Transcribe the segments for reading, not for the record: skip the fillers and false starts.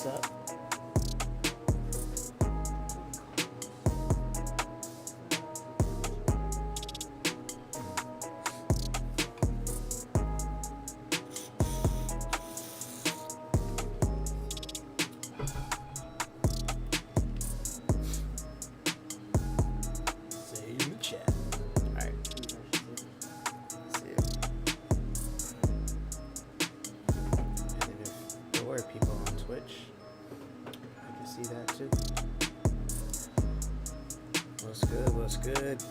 what's up? See you in the chat. Alright. See it. And then if there were people on Twitch, I can see that too. What's good? What's good?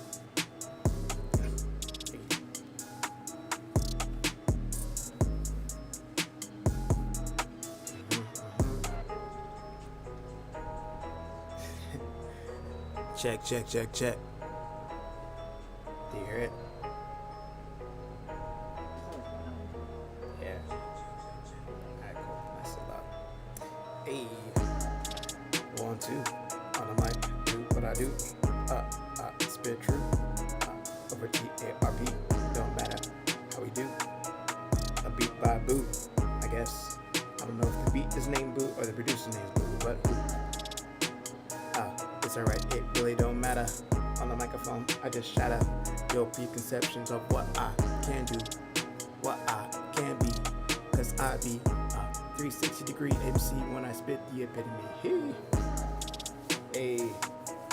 Check, check, check, check. Do you hear it? Yeah. Alright, cool. Nice and loud. Hey. 1, 2. On the mic. Do what I do. Spit true. Over T-A-R-P. Don't matter how we do. A beat by boot, I guess. I don't know if the beat is named Boot or the producer named Boot, but it's alright, it really don't matter. On the microphone, I just shatter your preconceptions of what I can do, what I can be, cause I be a 360-degree MC when I spit the epitome. Hey,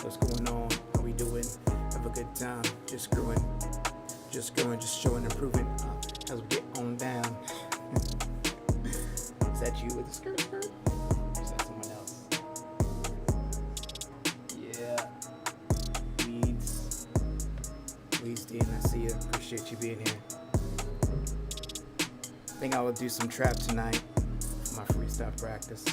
what's going on? How we doing? Have a good time, just growing, just showing, improving as we get on down. Is that you with the skirt? Or is that someone else? Yeah. Weeds, Dean, I see you. Appreciate you being here. I think I will do some trap tonight for my freestyle practice.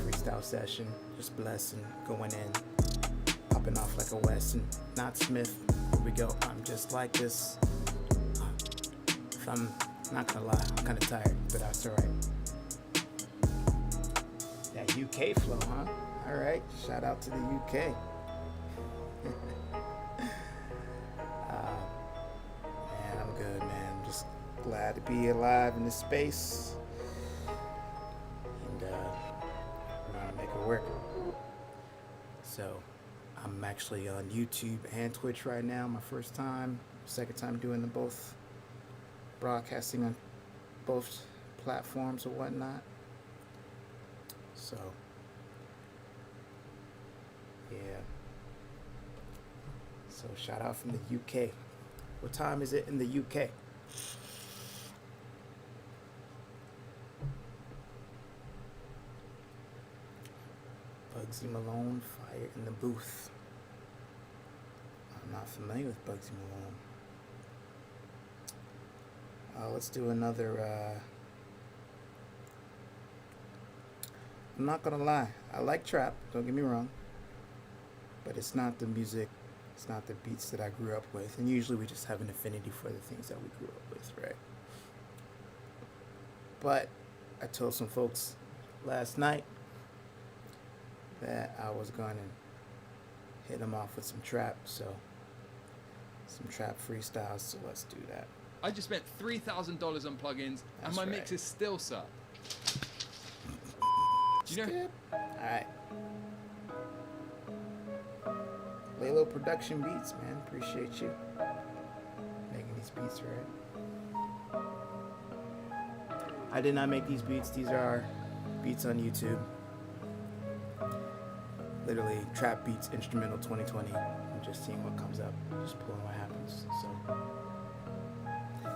Freestyle session, just blessing, going in, popping off like a Wesson, not Smith. Here we go. I'm just like this. If I'm not gonna lie, I'm kind of tired, but that's alright. That UK flow, huh? Alright, shout out to the UK. Man, I'm good, man. I'm just glad to be alive in this space. And we're gonna make it work. So, I'm actually on YouTube and Twitch right now. My first time, second time doing them both. Broadcasting on both platforms or whatnot. So, yeah. So shout out from the UK. What time is it in the UK? Bugsy Malone, Fire in the Booth. I'm not familiar with Bugsy Malone. Let's do another, I'm not gonna lie, I like trap, don't get me wrong, but it's not the music, it's not the beats that I grew up with, and usually we just have an affinity for the things that we grew up with, right? But I told some folks last night that I was gonna hit them off with some trap, so some trap freestyles, so let's do that. I just spent $3,000 on plugins, and my mix is still suck. Do you know? Alright. Lalo Production Beats, man. Appreciate you making these beats, right? I did not make these beats. These are beats on YouTube. Literally, trap beats, instrumental 2020. I'm just seeing what comes up. Just pulling what happens. So,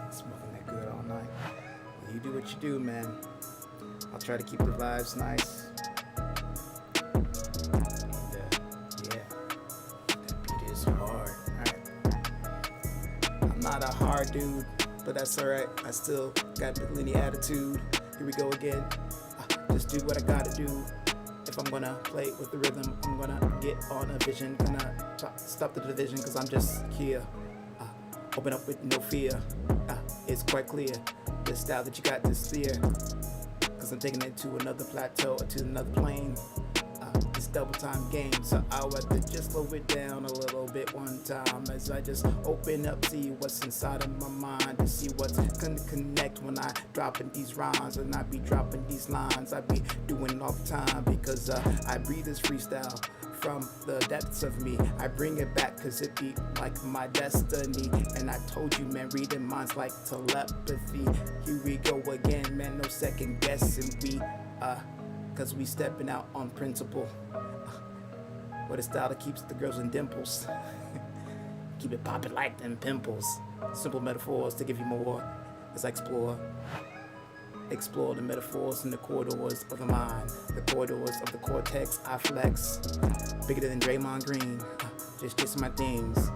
smoking that good all night. You do what you do, man. I'll try to keep the vibes nice. And, yeah. That beat is hard. Alright. I'm not a hard dude, but that's alright. I still got the linear attitude. Here we go again. Just do what I gotta do. If I'm gonna play with the rhythm, I'm gonna get on a vision. Gonna stop the division, cause I'm just here. Open up with no fear. It's quite clear the style that you got this fear, cause I'm taking it to another plateau or to another plane. This double time game. So I'll have to just slow it down a little bit one time as I just open up, see what's inside of my mind, to see what's gonna connect when I dropping these rhymes, and I be dropping these lines. I be doing it all the time because I breathe this freestyle from the depths of me. I bring it back cause it be like my destiny. And I told you, man, reading minds like telepathy. Here we go again, man, no second guessing. We cause we stepping out on principle. What a style that keeps the girls in dimples. Keep it popping like them pimples. Simple metaphors to give you more as I explore the metaphors in the corridors of the mind, the corridors of the cortex. I flex, bigger than Draymond Green, just chasing my things.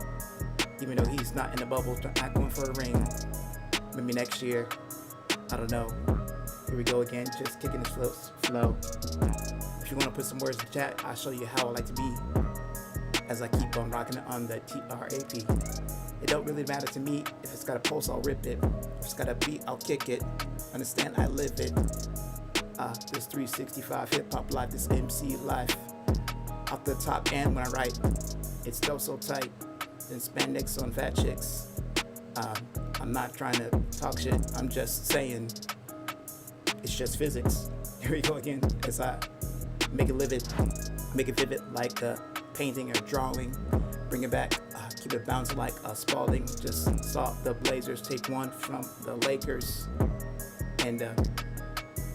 Even though he's not in the bubble, not going for a ring. Maybe next year, I don't know. Here we go again, just kicking the flow. If you want to put some words in the chat, I'll show you how I like to be as I keep on rocking it on the TRAP. It don't really matter to me if it's got a pulse, I'll rip it. If it's got a beat, I'll kick it. Understand, I live it. This 365 hip hop life, this MC life. Off the top, and when I write, it's still so tight. Then spandex on fat chicks. I'm not trying to talk shit. I'm just saying it's just physics. Here we go again as I make it vivid like a painting or drawing. Bring it back, keep it bouncing like a Spalding. Just saw the Blazers take one from the Lakers. And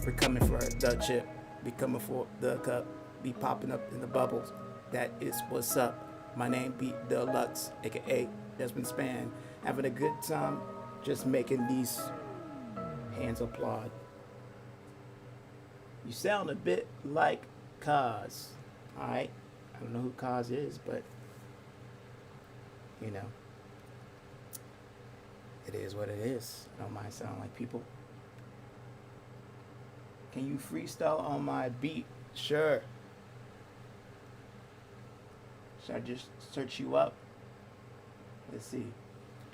we're coming for the chip. Be coming for the cup. Be popping up in the bubbles. That is what's up. My name be Deluxe, aka Desmond Span. Having a good time, just making these hands applaud. You sound a bit like Kaz. Alright? I don't know who Kaz is, but you know, it is what it is. I don't mind sounding like people. Can you freestyle on my beat? Sure. Should I just search you up? Let's see.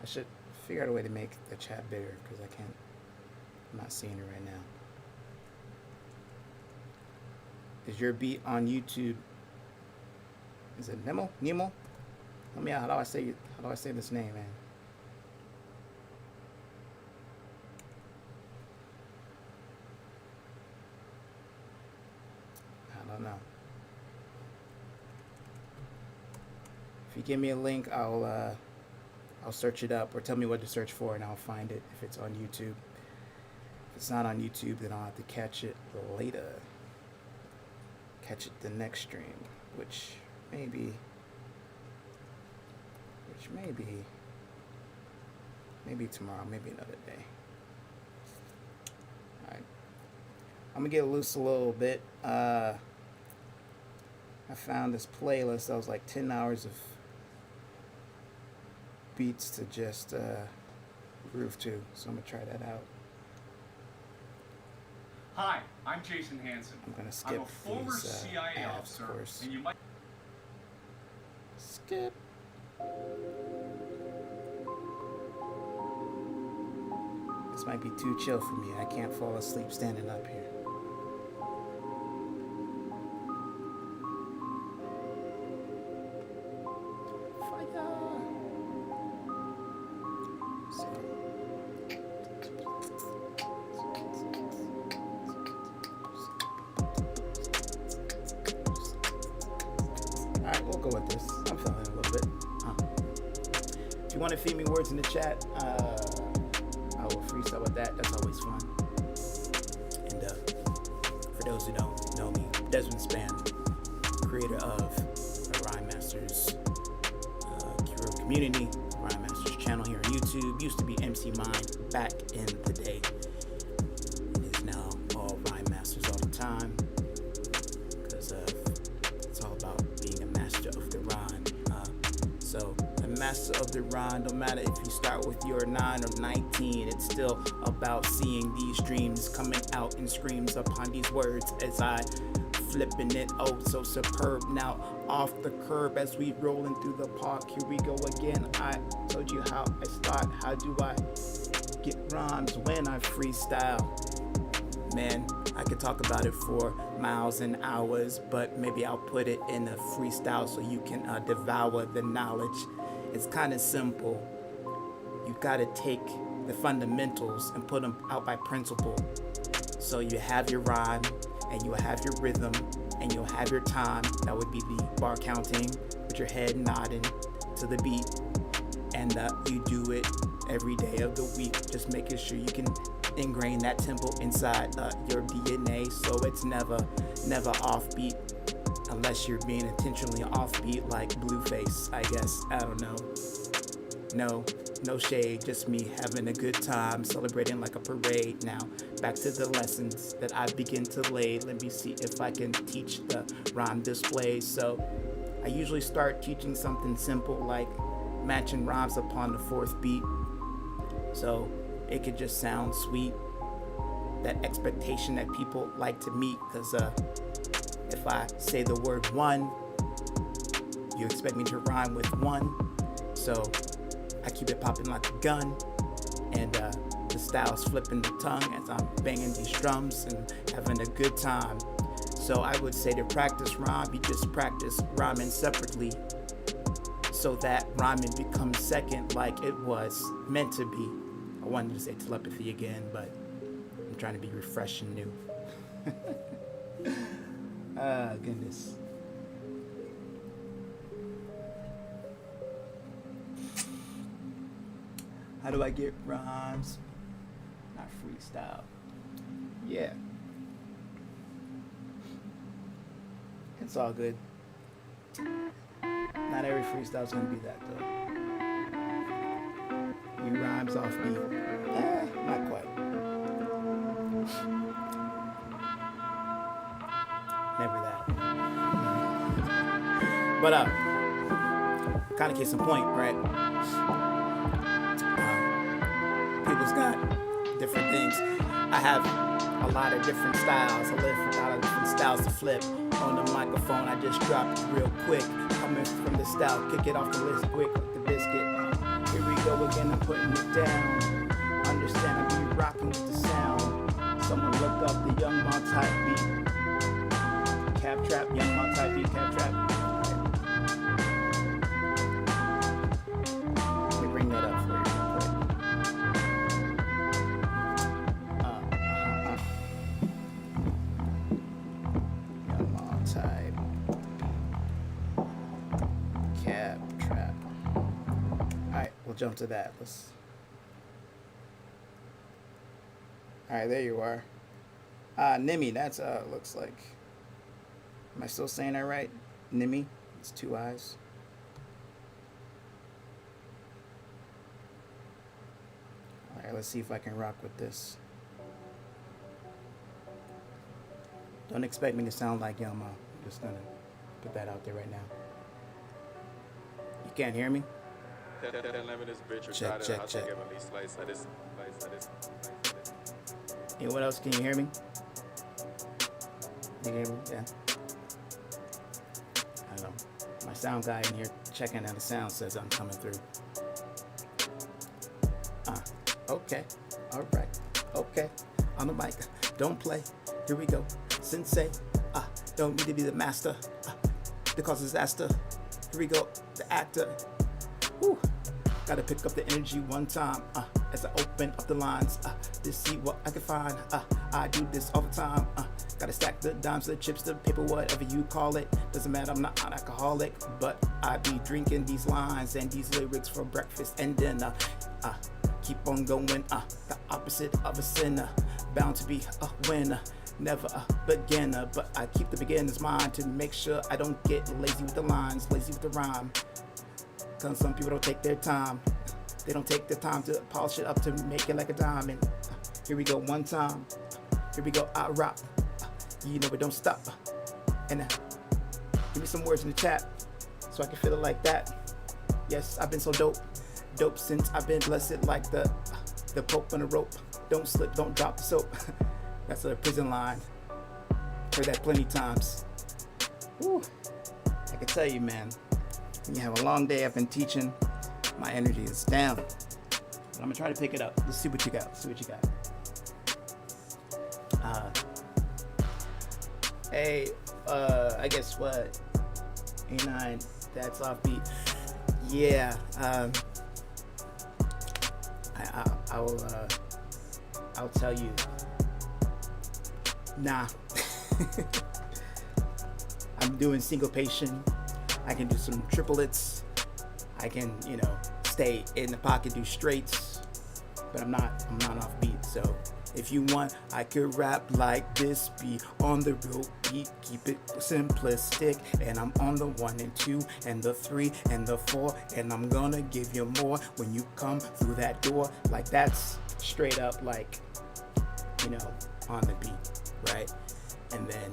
I should figure out a way to make the chat bigger because I'm not seeing it right now. Is your beat on YouTube? Is it Nemo? Nemo? Help me out. How do I say this name, man? I don't know. If you give me a link, I'll search it up, or tell me what to search for, and I'll find it if it's on YouTube. If it's not on YouTube, then I'll have to catch it later. Catch it the next stream, which maybe tomorrow, maybe another day. Alright. I'm gonna get loose a little bit. I found this playlist that was like 10 hours of beats to just groove to, so I'm gonna try that out. Hi, I'm Jason Hansen. I'm gonna skip I'm a former these, CIA ads, officer, of course. and you might. Skip. This might be too chill for me. I can't fall asleep standing up here. Alright, we'll go with this. I'm feeling it a little bit. If you want to feed me words in the chat, I will freestyle with that. That's always fun. And for those who don't know me, Desmond Span, creator of the Rhyme Masters community, Rhyme Masters channel here on YouTube. Used to be MC Mind back in the day. It is now all Rhyme Masters all the time. Because it's all about being a master of the rhyme. So a master of the rhyme, no matter if you start with your 9 or 19, it's still about seeing these dreams coming out in screams upon these words as I flipping it, oh so superb. Now off the curb as we rolling through the park. Here we go again. I told you how I start. How do I get rhymes when I freestyle? man. I could talk about it for miles and hours, but maybe I'll put it in a freestyle so you can devour the knowledge. It's kind of simple. You gotta take the fundamentals and put them out by principle. So you have your rhyme, and you'll have your rhythm, and you'll have your time. That would be the bar counting with your head nodding to the beat. And you do it every day of the week, just making sure you can ingrain that tempo inside your DNA, so it's never offbeat, unless you're being intentionally offbeat like Blueface, I guess. I don't know. No shade, just me having a good time, celebrating like a parade. Now back to the lessons that I begin to lay. Let me see if I can teach the rhyme display. So I usually start teaching something simple like matching rhymes upon the fourth beat, so it could just sound sweet. That expectation that people like to meet, because if I say the word one, you expect me to rhyme with one, so I keep it popping like a gun, and the style's flipping the tongue as I'm banging these drums and having a good time. So I would say to practice rhyme, you just practice rhyming separately, so that rhyming becomes second like it was meant to be. I wanted to say telepathy again, but I'm trying to be refreshed and new. Goodness. How do I get rhymes? Not freestyle. Yeah. It's all good. Not every freestyle's gonna be that though. You rhymes off beat. Not quite. Never that. But kind of case in point, right? People's got different things. I have a lot of different styles. I live a lot of different styles to flip. On the microphone, I just dropped real quick. Coming from the style, kick it off the list quick like the biscuit. Here we go again, I'm putting it down. Understand, I be rocking with the sound. Someone look up the Young Type beat. Cap trap, Young Type beat, cap trap. Let me bring that up for you real quick. Young Type. Cap trap. Alright, we'll jump to that. Alright, there you are. Nimi, that's looks like. Am I still saying that right? Nimi? It's two eyes. Alright, let's see if I can rock with this. Don't expect me to sound like Yama. I'm just gonna put that out there right now. You can't hear me? Check. Yeah, what else? Can you hear me? You hear me? Yeah. I don't know. My sound guy in here checking out the sound says I'm coming through. Okay. Alright. Okay. On the mic. Don't play. Here we go. Sensei. Don't need to be the master. To cause disaster. Here we go. The actor. Woo. Gotta pick up the energy one time. As I open up the lines. To see what I can find. I do this all the time. Gotta stack the dimes, the chips, the paper, whatever you call it. Doesn't matter, I'm not an alcoholic, but I be drinking these lines and these lyrics for breakfast and dinner. Keep on going, the opposite of a sinner. Bound to be a winner, never a beginner. But I keep the beginner's mind to make sure I don't get lazy with the lines, lazy with the rhyme. Cause some people don't take their time. They don't take the time to polish it up to make it like a diamond. Here we go one time. Here we go, I rock. You know it don't stop. And give me some words in the chat so I can feel it like that. Yes, I've been so dope since I've been blessed like the Pope on the rope. Don't slip, don't drop the soap. That's a prison line. Heard that plenty times. Woo. I can tell you, man, when you have a long day, I've been teaching, my energy is down. But I'm gonna try to pick it up. Let's see what you got. Hey, I guess what? A9, that's offbeat. Yeah, I'll tell you. Nah. I'm doing syncopation. I can do some triplets. I can, stay in the pocket, do straights, but I'm not offbeat. So if you want, I could rap like this, be on the real beat, keep it simplistic, and I'm on the 1 and 2 and the 3 and the 4, and I'm gonna give you more when you come through that door. Like that's straight up like, on the beat, right? And then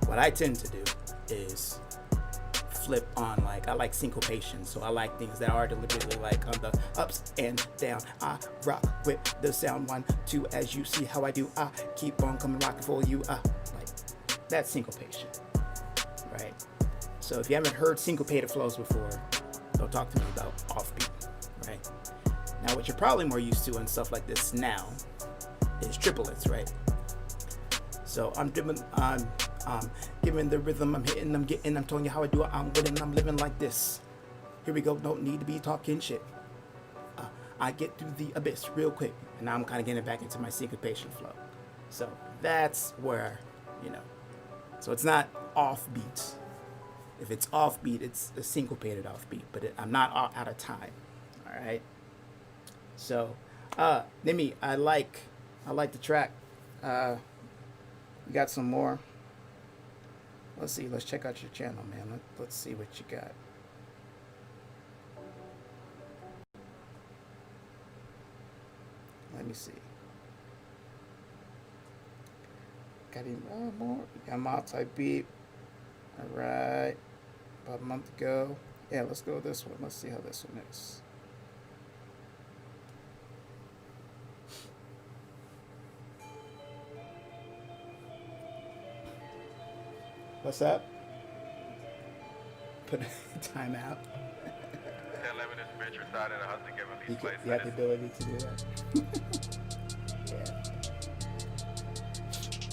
what I tend to do is flip on, like, I like syncopation, so I like things that are deliberately like on the ups and down. I rock with the sound 1, 2, as you see how I do. I keep on coming rocking for you. Like that's syncopation, right? So if you haven't heard syncopated flows before, don't talk to me about offbeat, right? Now what you're probably more used to and stuff like this now is triplets, right? So I'm giving the rhythm, I'm hitting, I'm getting, I'm telling you how I do it, I'm winning, I'm living like this. Here we go, don't need to be talking shit. I get through the abyss real quick, and now I'm kind of getting back into my syncopation flow. So that's where, so it's not offbeat. If it's offbeat, it's a syncopated offbeat, but I'm not out of time, all right? So, Nimi, I like the track. We got some more. Let's see. Let's check out your channel, man. Let's see what you got. Let me see. Got any more? Got multi-beat. All right. About a month ago. Yeah, let's go with this one. Let's see how this one is. What's up? Put a time out. You have the ability to do that.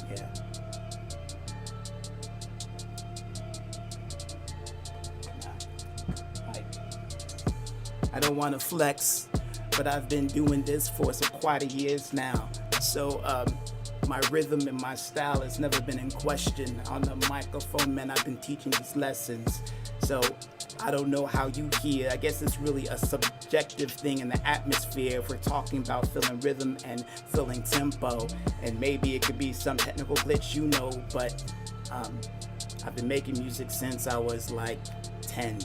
Yeah. I don't want to flex, but I've been doing this for quite a years now. So, my rhythm and my style has never been in question. On the microphone, man, I've been teaching these lessons. So I don't know how you hear. I guess it's really a subjective thing in the atmosphere if we're talking about feeling rhythm and feeling tempo. And maybe it could be some technical glitch, but I've been making music since I was like 10.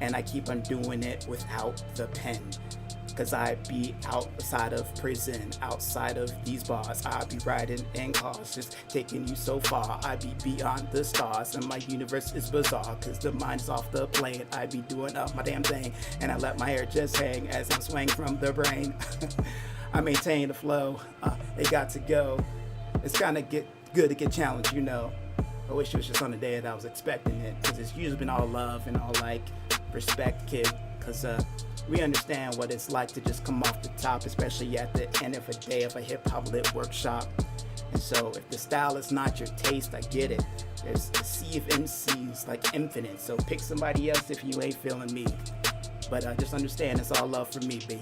And I keep on doing it without the pen. Cause I be outside of prison, outside of these bars. I be riding in cars, just taking you so far. I be beyond the stars, and my universe is bizarre. Cause the mind's off the plane. I be doing up my damn thing, and I let my hair just hang as I'm swaying from the brain. I maintain the flow. It got to go. It's kinda good to get challenged, I wish it was just on the day that I was expecting it. Cause it's usually been all love and all like respect, kid. Cause we understand what it's like to just come off the top, especially at the end of a day of a hip-hop lit workshop. And so if the style is not your taste, I get it. There's a sea of MCs like infinite, so pick somebody else if you ain't feeling me. But just understand it's all love for me, B.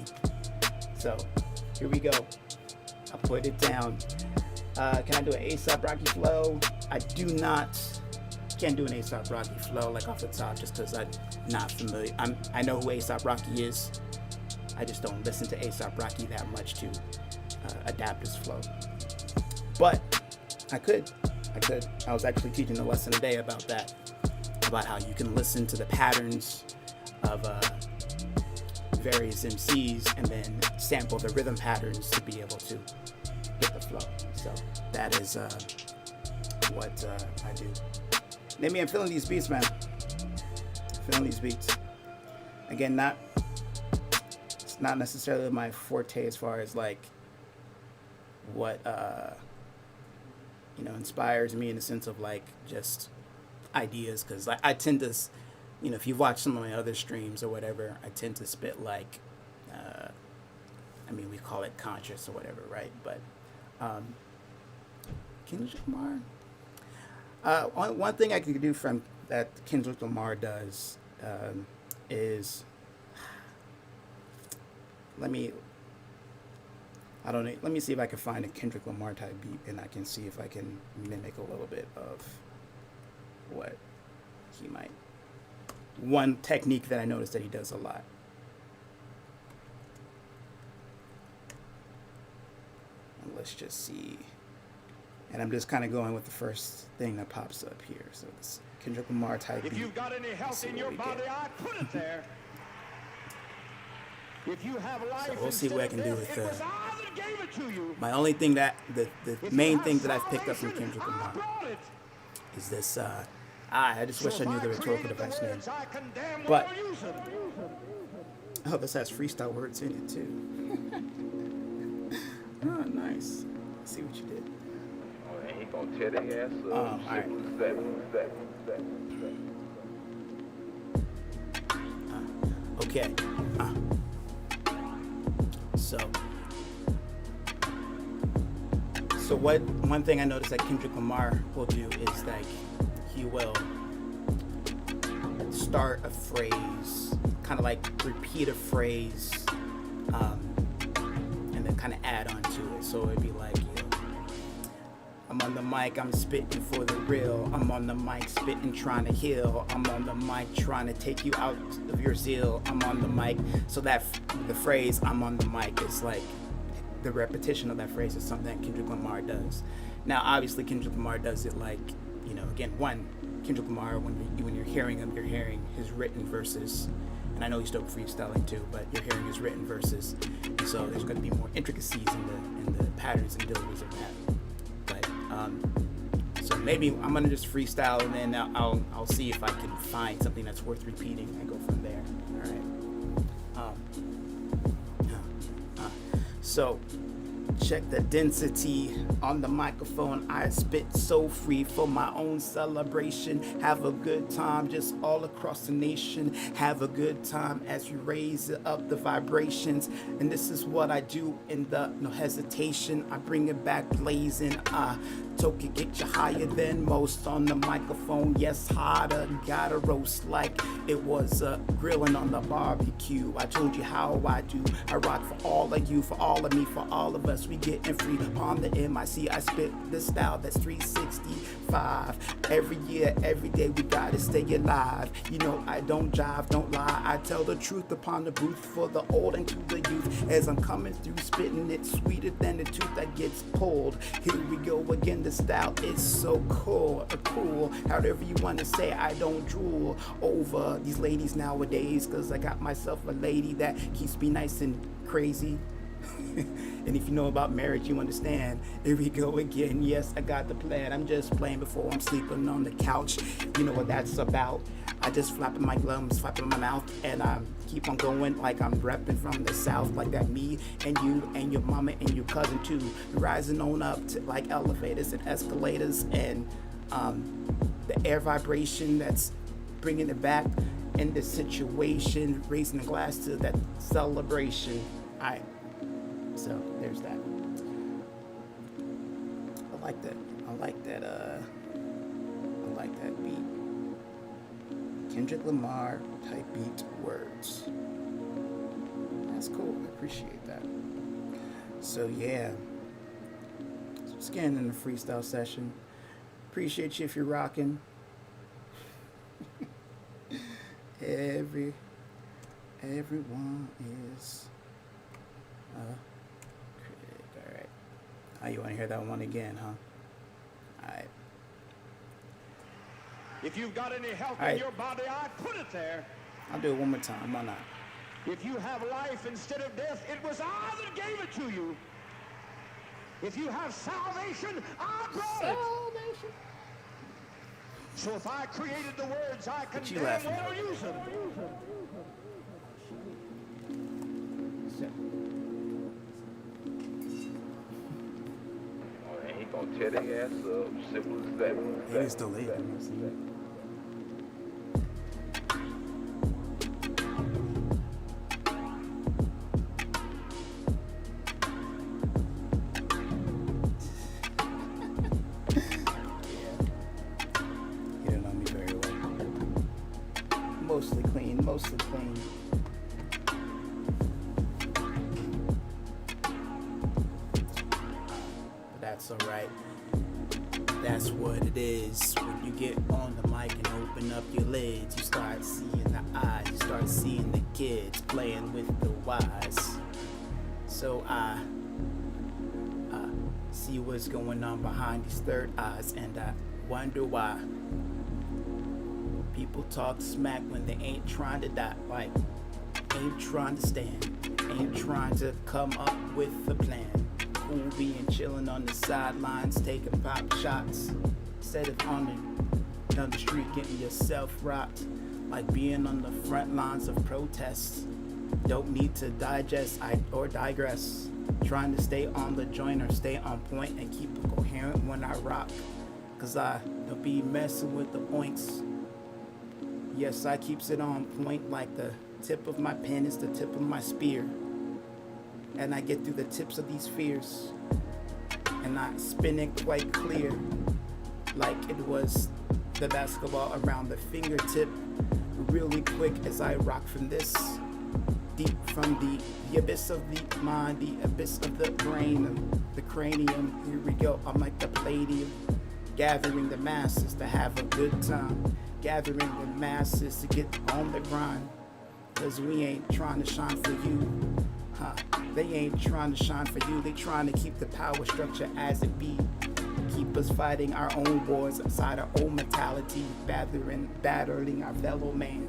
So here we go. I put it down. Can I do an A$AP Rocky flow? I can't do an A$AP Rocky flow like off the top just because I'm not familiar. I know who A$AP Rocky is. I just don't listen to A$AP Rocky that much to adapt his flow. But I could. I was actually teaching a lesson today about that, about how you can listen to the patterns of various MCs and then sample the rhythm patterns to be able to get the flow. So that is what I do. Maybe I'm feeling these beats, man. Feeling these beats. Again, it's not necessarily my forte as far as like what inspires me in the sense of like just ideas, because I tend to, if you've watched some of my other streams or whatever, I tend to spit like, we call it conscious or whatever, right? But Kendrick Lamar. One thing I could do from that Kendrick Lamar does is let me. I don't know. Let me see if I can find a Kendrick Lamar type beat, and I can see if I can mimic a little bit of what he might. One technique that I noticed that he does a lot. And let's just see. And I'm just kind of going with the first thing that pops up here. So it's Kendrick Lamar type beat. If you've got any health in your body, I put it there. If you have life, so we'll see what I can do with it was I that gave it to you. my only thing that the main thing that I've picked up from Kendrick Lamar is this. I just wish I knew the rhetorical device name. But oh, this has freestyle words in it too. Oh, nice. Let's see what you did. He gonna tear their ass up. All right. Okay. So one thing I noticed that Kendrick Lamar will do is like he will start a phrase, kind of like repeat a phrase, and then kind of add on to it. So it'd be like, I'm on the mic, I'm spitting for the real. I'm on the mic, spitting, trying to heal. I'm on the mic, trying to take you out of your zeal. I'm on the mic. So that the phrase "I'm on the mic" is like the repetition of that phrase is something that Kendrick Lamar does. Now, obviously, Kendrick Lamar does it like, again, Kendrick Lamar, when you're hearing him, you're hearing his written verses. And I know he's still freestyling too, but you're hearing his written verses. And so there's going to be more intricacies in the patterns and deliveries of that. So maybe I'm gonna just freestyle, and then I'll see if I can find something that's worth repeating and go from there. All right. So check the density on the microphone. I spit so free for my own celebration. Have a good time just all across the nation. Have a good time as you raise up the vibrations. And this is what I do in the no hesitation. I bring it back blazing. Token get you higher than most on the microphone. Yes, hotter. Gotta roast like it was grilling on the barbecue. I told you how I do. I rock for all of you, for all of me, for all of us. We getting free on the MIC. I spit the style that's 365. Every year, every day, we gotta stay alive. I don't jive, don't lie. I tell the truth upon the booth for the old and to the youth. As I'm coming through, spitting it sweeter than the tooth that gets pulled. Here we go again. The style is so cool, however you want to say. I don't drool over these ladies nowadays, cause I got myself a lady that keeps me nice and crazy. And if you know about marriage, you understand. Here we go again. Yes, I got the plan. I'm just playing before I'm sleeping on the couch. You know what that's about. I just flapping my gums, flapping my mouth, and I keep on going like I'm repping from the south, like that me and you and your mama and your cousin too, rising on up to like elevators and escalators, and the air vibration that's bringing it back in the situation, raising the glass to that celebration. All right, so there's that. I like that. I like that beat. Kendrick Lamar type beat words. That's cool. I appreciate that. So yeah, just getting in the freestyle session. Appreciate you if you're rocking. Everyone is a critic. All right. Oh, you want to hear that one again, huh? All right. If you've got any health All right. in your body, I put it there. I'll do it one more time. Why not? If you have life instead of death, it was I that gave it to you. If you have salvation, I brought it. So if I created the words, I can What you damn laughing well at? use them. He gonna tear their ass up. Simple as that. It is delayed. That's alright. That's what it is. When you get on the mic and open up your lids, you start seeing the eyes, you start seeing the kids playing with the wise. So I see what's going on behind these third eyes, and I wonder why people talk smack when they ain't trying to die, like ain't trying to stand, ain't trying to come up with a plan. Cool being chilling on the sidelines, taking pop shots instead of on the street getting yourself rocked, like being on the front lines of protests. Don't need to digest or digress. Trying to stay on the joint or stay on point and keep it coherent when I rock. Cause I don't be messing with the points. Yes, I keeps it on point like the tip of my pen is the tip of my spear. And I get through the tips of these fears. And I spin it quite clear. Like it was the basketball around the fingertip. Really quick as I rock from this. Deep from the abyss of the mind, the abyss of the brain, the cranium. Here we go, I'm like the palladium. Gathering the masses to have a good time. Gathering the masses to get on the grind. Cause we ain't trying to shine for you. They ain't trying to shine for you. They trying to keep the power structure as it be. Keep us fighting our own wars outside our own mentality. Battering our fellow man.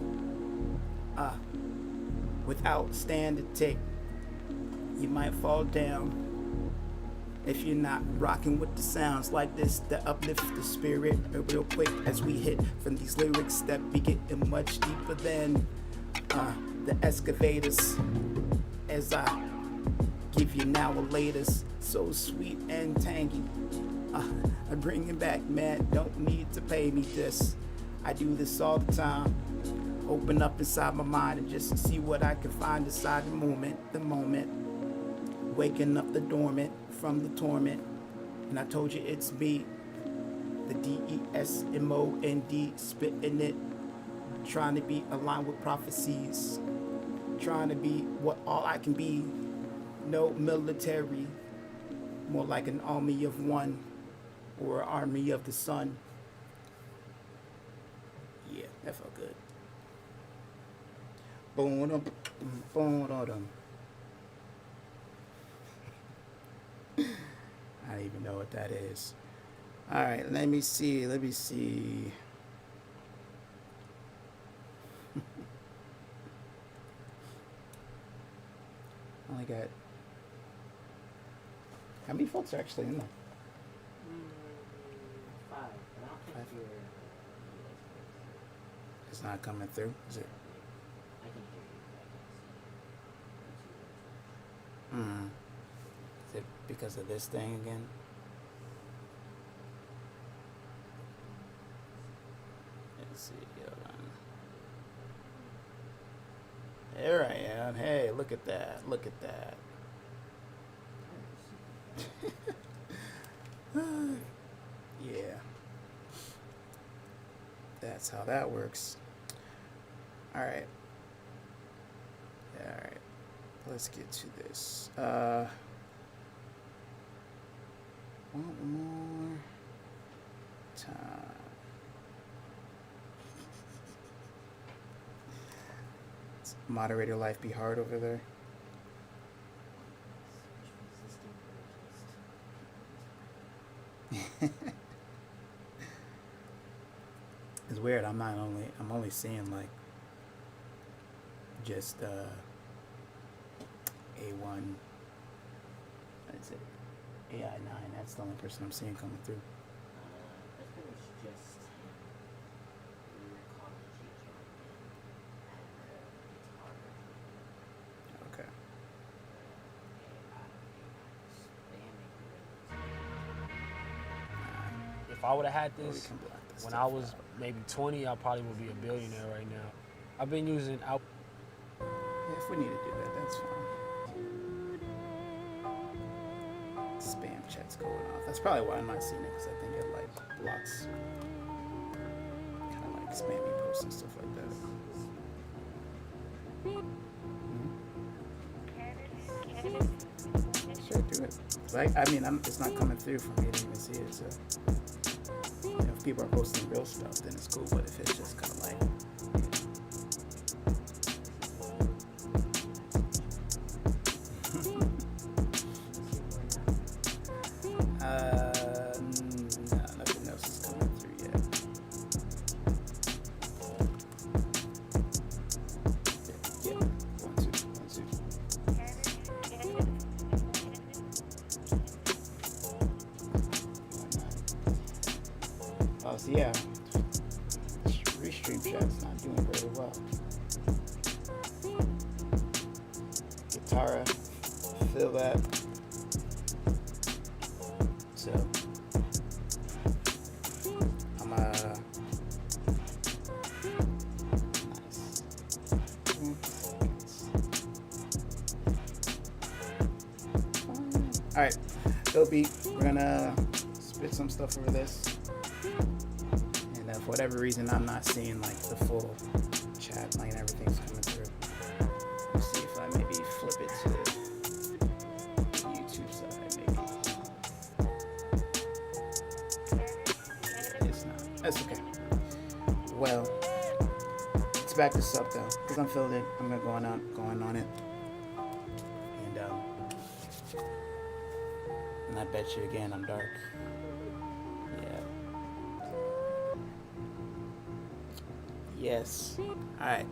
Without stand to take, you might fall down if you're not rocking with the sounds like this that uplift the spirit real quick as we hit from these lyrics that be getting much deeper than the excavators. As I give you now a latest, so sweet and tangy. I bring it back, man. Don't need to pay me this. I do this all the time. Open up inside my mind and just see what I can find inside the moment. Waking up the dormant from the torment. And I told you it's me, the DESMOND, spitting it. Trying to be aligned with prophecies. Trying to be what all I can be. No military. More like an army of one. Or an army of the sun. Yeah, that felt good. Boom, boom. I don't even know what that is. All right, let me see. I got. How many folks are actually in there? 5. But I don't think you're. It's not coming through, is it? I can hear you. Is it because of this thing again? Let's see. Hold on. There I am. Hey, look at that. Look at that. Yeah. That's how that works. All right. All right. Let's get to this. One more time. Does moderator life be hard over there? It's weird. I'm only seeing like just A1. What is it? AI9. That's the only person I'm seeing coming through. I think it's just Okay. If I would have had We this can block this when stuff I was out. maybe 20, I probably would be a billionaire right now. I've been using out. Yeah, if we need to do that, that's fine. Spam chat's going off. That's probably why I'm not seeing it, because I think it like blocks kind of like spammy posts and stuff like that. Sure, do it. Like, I mean, it's not coming through for me to even see it. So, you know, if people are posting real stuff, then it's cool. But if it's just kind of like, no, nothing else is coming through yet. Yeah, 1, 2, 1, 2. Oh, so yeah, Restream chat's not doing very well. Guitarra, feel that. So I'm nice. All right, dope beat. We're gonna spit some stuff over this, and for whatever reason, I'm not seeing like the full chat, like everything's coming through. Let's see if I maybe flip it to the YouTube side, maybe. It's not. That's okay. Well, let's back this up though, because I'm feeling it. I'm gonna going on it, and I bet you again I'm dark. Yeah. Yes. All right.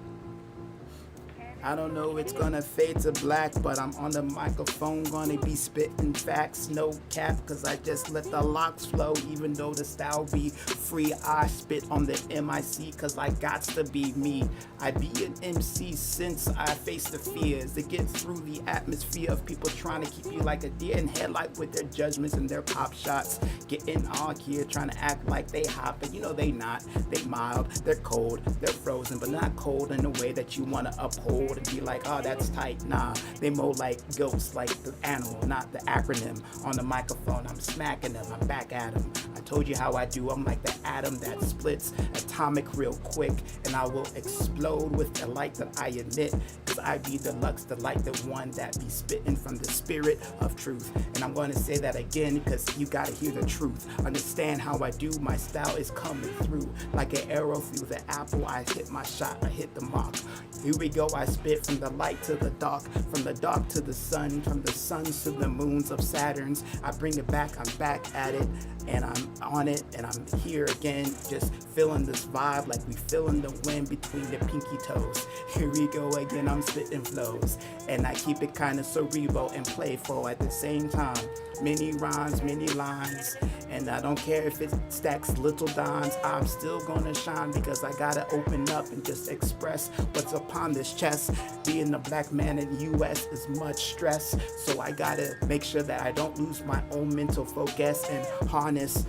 I don't know if it's gonna fade to black, but I'm on the microphone, gonna be spitting facts, no cap, cause I just let the locks flow, even though the style be free. I spit on the MIC, cause I gots to be me. I be an MC since I face the fears to get through the atmosphere of people trying to keep you like a deer in headlight with their judgments and their pop shots. Getting all here, trying to act like they hot, but you know they not. They mild, they're cold, they're frozen, but not cold in a way that you wanna uphold and be like, oh, that's tight. Nah, they more like ghosts, like the animal, not the acronym. On the microphone, I'm smacking them, I'm back at them. I told you how I do, I'm like the atom that splits atomic real quick, and I will explode with the light that I emit, cause I be the lux, the light, the one that be spitting from the spirit of truth. And I'm going to say that again, cause you gotta hear the truth. Understand how I do, my style is coming through like an arrow through the apple. I hit my shot, I hit the mark. Here we go, I spit from the light to the dark, from the dark to the sun, from the suns to the moons of Saturns. I bring it back, I'm back at it, and I'm on it, and I'm here again, just feeling this vibe like we feeling the wind between the pinky toes. Here we go again, I'm spitting flows, and I keep it kind of cerebral and playful at the same time. Many rhymes, many lines, and I don't care if it stacks little dimes, I'm still gonna shine because I gotta open up and just express what's upon this chest. Being a black man in the US is much stress, so I gotta make sure that I don't lose my own mental focus and harness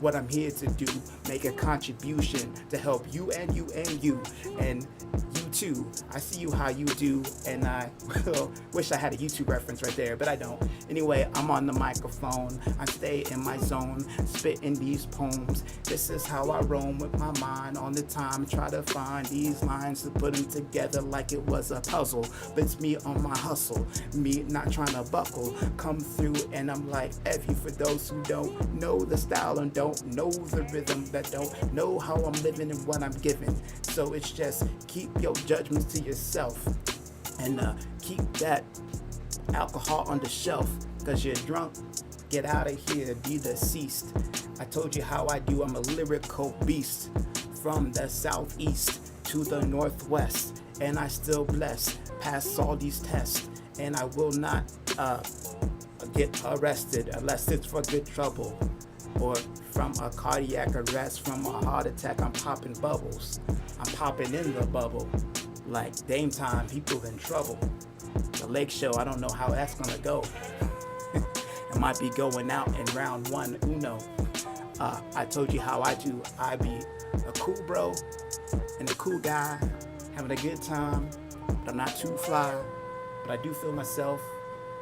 what I'm here to do, make a contribution to help you and you and you and you too. I see you how you do, and I wish I had a YouTube reference right there, but I don't. Anyway, I'm on the microphone, I stay in my zone, spitting these poems. This is how I roam with my mind on the time, try to find these lines to put them together like it was a puzzle. But it's me on my hustle, me not trying to buckle, come through, and I'm like Effie for those who don't know the style and don't know the rhythm, that don't know how I'm living and what I'm giving. So it's just keep your judgments to yourself, and keep that alcohol on the shelf, cause you're drunk. Get out of here, be deceased. I told you how I do, I'm a lyrical beast. From the southeast to the northwest, and I still bless, pass all these tests, and I will not get arrested unless it's for good trouble, or from a cardiac arrest, from a heart attack. I'm popping bubbles, I'm popping in the bubble, like Dame Time, people in trouble. The Lake Show, I don't know how that's gonna go. It might be going out in round one, Uno. I told you how I do. I be a cool bro and a cool guy, having a good time, but I'm not too fly. But I do feel myself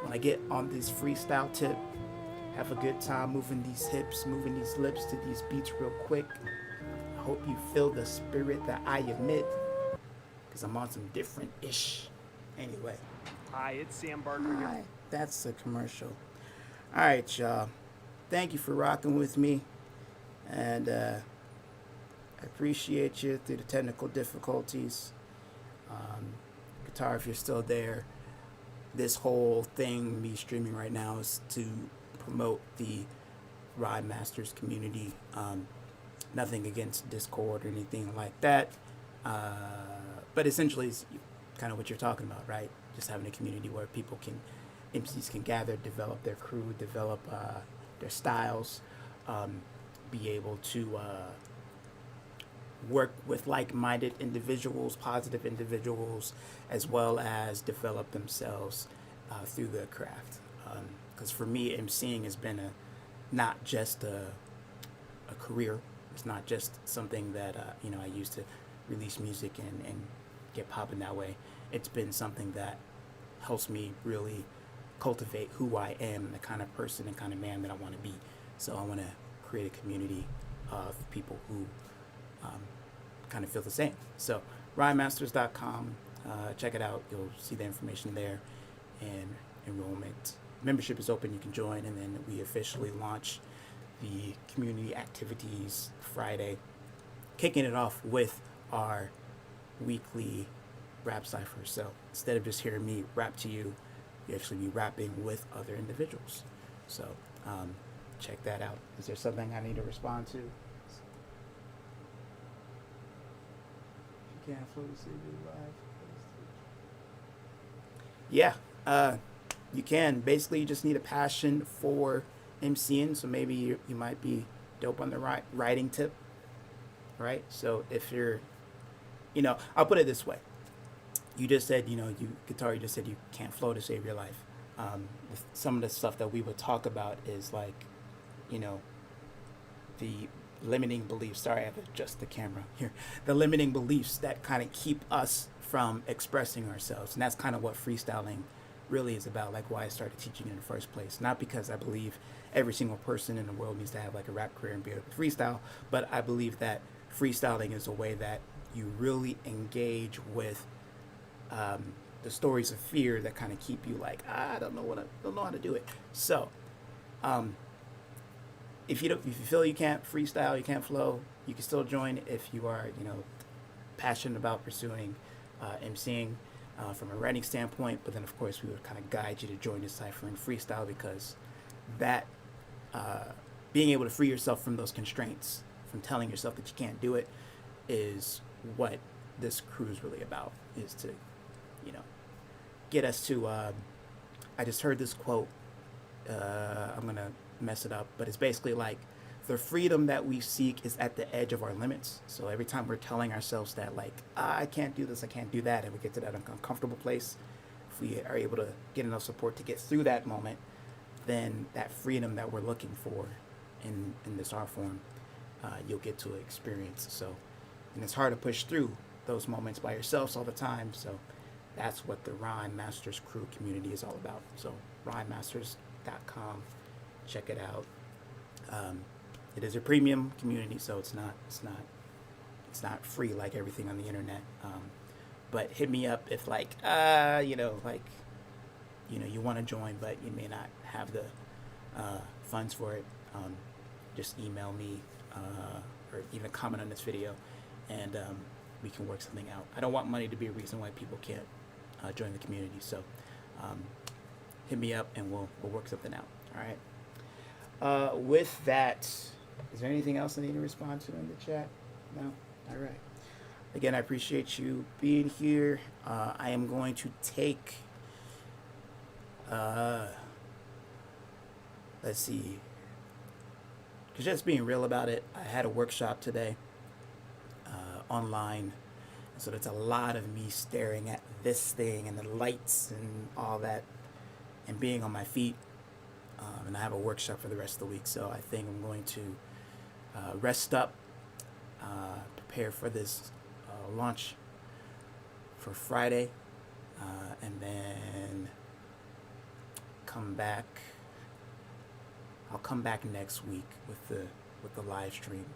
when I get on this freestyle tip. Have a good time moving these hips, moving these lips to these beats real quick. I hope you feel the spirit that I emit, because I'm on some different-ish. Anyway. Hi, it's Sam Barker here. Hi, that's a commercial. All right, y'all. Thank you for rocking with me, and I appreciate you through the technical difficulties. Guitar, if you're still there, this whole thing, me streaming right now, is to promote the Ride Masters community. Nothing against Discord or anything like that. But essentially, it's kind of what you're talking about, right? Just having a community where people can, MCs can gather, develop their crew, develop their styles, be able to work with like-minded individuals, positive individuals, as well as develop themselves through the craft. Because for me, MCing has been not just a career. It's not just something that I used to release music and get popping that way. It's been something that helps me really cultivate who I am, the kind of person and kind of man that I want to be. So I want to create a community of people who kind of feel the same. So rhymemasters.com, check it out. You'll see the information there. And enrollment membership is open. You can join, and then we officially launch the community activities Friday, kicking it off with our weekly rap cipher. So instead of just hearing me rap to you, you actually be rapping with other individuals. So check that out. Is there something I need to respond to? You can't float the CV live. Yeah, you can. Basically, you just need a passion for MCing. So maybe you might be dope on the writing tip, right? So if you're, I'll put it this way. You just said, you just said you can't flow to save your life. Some of the stuff that we would talk about is like, the limiting beliefs. Sorry, I have to adjust the camera here. The limiting beliefs that kind of keep us from expressing ourselves. And that's kind of what freestyling really is about, like why I started teaching in the first place. Not because I believe every single person in the world needs to have like a rap career and be able to freestyle, but I believe that freestyling is a way that you really engage with the stories of fear that kind of keep you like, I don't know how to do it. So if you feel you can't freestyle, you can't flow, you can still join if you are passionate about pursuing MCing from a writing standpoint. But then of course we would kind of guide you to join the cipher and freestyle, because that being able to free yourself from those constraints, from telling yourself that you can't do it, is what this crew is really about, is to get us to I just heard this quote, I'm gonna mess it up, but it's basically like, the freedom that we seek is at the edge of our limits. So every time we're telling ourselves that, like, I can't do this, I can't do that, and we get to that uncomfortable place, if we are able to get enough support to get through that moment, then that freedom that we're looking for in this art form, you'll get to experience. So, and it's hard to push through those moments by yourselves all the time. So that's what the Rhyme Masters crew community is all about. So rhymemasters.com, check it out. It is a premium community, so it's not free like everything on the internet. But hit me up if you want to join, but you may not have the funds for it. Just email me or even comment on this video, and we can work something out. I don't want money to be a reason why people can't join the community. So hit me up and we'll work something out. All right. With that, is there anything else I need to respond to in the chat? No? All right. Again, I appreciate you being here. I am going to take, let's see, just being real about it, I had a workshop today online. So there's a lot of me staring at this thing and the lights and all that and being on my feet. And I have a workshop for the rest of the week, so I think I'm going to rest up, prepare for this launch for Friday, and then come back. I'll come back next week with the live stream.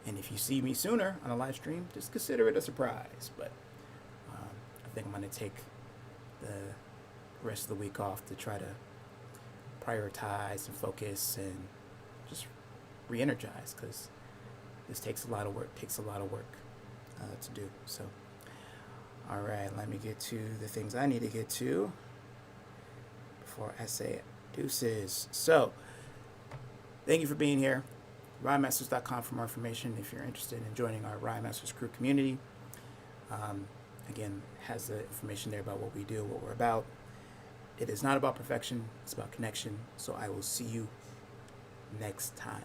And if you see me sooner on a live stream, just consider it a surprise. But I think I'm going to take the rest of the week off to try to prioritize and focus and just re-energize, because this takes a lot of work. To do. So, all right, let me get to the things I need to get to before I say deuces. So, thank you for being here. RhymeMasters.com for more information if you're interested in joining our Rhyme Masters crew community. Again, has the information there about what we do, what we're about. It is not about perfection, it's about connection. So I will see you next time.